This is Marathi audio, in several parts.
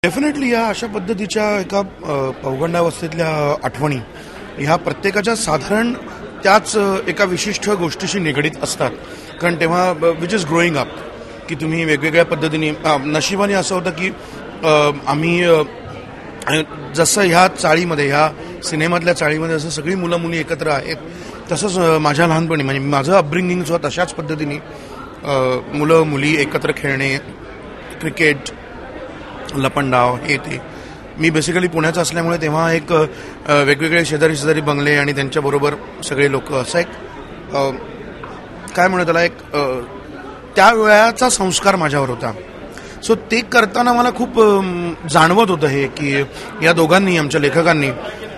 डेफिनेटली या अशा पद्धतीच्या एका पौगंडावस्थेतल्या आठवणी ह्या प्रत्येकाच्या साधारण त्याच एका विशिष्ट गोष्टीशी निगडीत असतात. कारण तेव्हा विच इज ग्रोईंग अप की तुम्ही वेगवेगळ्या पद्धतीने नशिबाने असं होतं की आम्ही जसं ह्या चाळीमध्ये ह्या सिनेमातल्या चाळीमध्ये जसं सगळी मुलं मुली एकत्र आहेत तसंच माझ्या लहानपणी म्हणजे माझं अपब्रिंगिंग सुद्धा तशाच पद्धतीने मुलं मुली एकत्र खेळणे, क्रिकेट, लपंडाव हे ते. मी बेसिकली पुण्याचा असल्यामुळे तेव्हा एक वेगवेगळे शेजारी बंगले आणि त्यांच्याबरोबर सगळे लोक असं एक काय म्हणू त्याला एक त्या वेळाचा संस्कार माझ्यावर होता. सो ते करताना मला खूप जाणवत होतं हे की या दोघांनी आमच्या लेखकांनी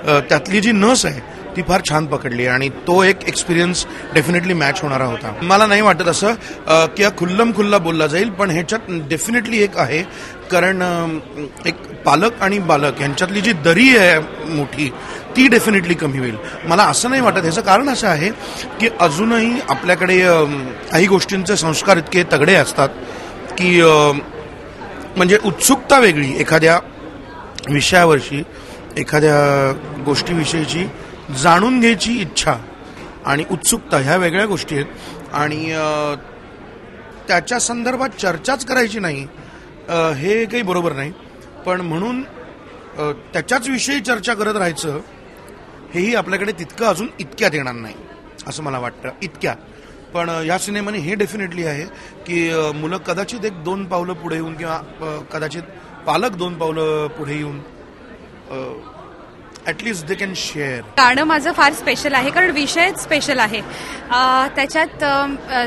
त्यातली जी नस आहे ती फार छान पकडली आणि तो एक एक्सपिरियन्स डेफिनेटली मॅच होणारा होता. मला नाही वाटत असं की खुल्लम खुल्ला बोलला जाईल, पण ह्याच्यात डेफिनेटली एक आहे. कारण एक पालक आणि बालक यांच्यातली जी दरी आहे मोठी ती डेफिनेटली कमी होईल. मला असं नाही वाटत. ह्याचं कारण असं आहे की अजूनही आपल्याकडे काही गोष्टींचे संस्कार इतके तगडे असतात की म्हणजे उत्सुकता वेगळी एखाद्या विषयावरची, एखाद्या गोष्टीविषयीची जाणून घ्यायची इच्छा आणि उत्सुकता ह्या वेगळ्या गोष्टी आहेत आणि त्याच्या संदर्भात चर्चाच करायची नाही हे काही बरोबर नाही. पण म्हणून त्याच्याच विषयी चर्चा करत राहायचं हेही आपल्याकडे तितकं अजून इतक्यात येणार नाही असं मला वाटतं. इतक्यात पण या सिनेमाने हे डेफिनेटली आहे की मुलं कदाचित एक 2 पावलं पुढे येऊन किंवा कदाचित पालक 2 पावलं पुढे येऊन ॲटलिस्ट दे कॅन शेअर. गाणं माझं फार स्पेशल आहे कारण विषयच स्पेशल आहे. त्याच्यात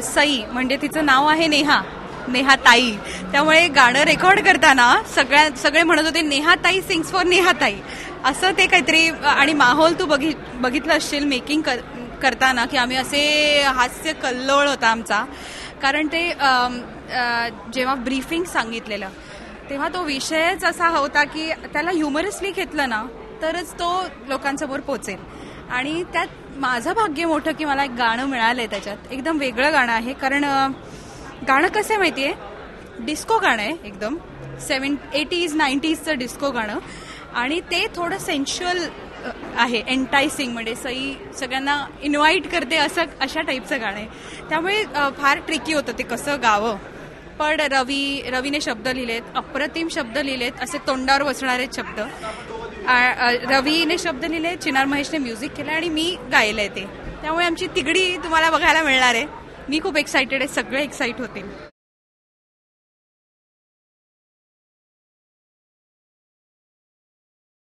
सई म्हणजे तिचं नाव आहे नेहा ताई. त्यामुळे गाणं रेकॉर्ड करताना सगळे म्हणत होते नेहा ताई सिंग्स फॉर नेहा ताई असं ते काहीतरी. आणि माहोल तू बघितलं असशील मेकिंग करताना की आम्ही असे हास्य कल्लोळ होता आमचा. कारण ते जेव्हा ब्रीफिंग सांगितलेलं तेव्हा तो विषयच असा होता की त्याला ह्युमरसली घेतलं ना तरच तो लोकांसमोर पोचेल. आणि त्यात माझं भाग्य मोठं की मला एक गाणं मिळालंय त्याच्यात. एकदम वेगळं गाणं आहे. कारण गाणं कसं माहितीये, डिस्को गाणं आहे एकदम 80s 90sचं डिस्को गाणं आणि ते थोडं सेन्शुअल आहे, एंटायसिंग म्हणजे सई सगळ्यांना इन्व्हाइट करते अशा टाईपचं गाणं आहे. त्यामुळे फार ट्रिकी होतं ते कसं गावं. पण रवीने शब्द लिहिलेत, अप्रतिम शब्द लिहिलेत, असे तोंडावर बसणारे शब्द. रवीने शब्द लिहिले, चिनार महेशने म्युझिक केलं आणि मी गायलंय ते. त्यामुळे आमची तिगडी तुम्हाला बघायला मिळणार आहे. मी खूप एक्सायटेड आहे, सगळे एक्साइट होतील.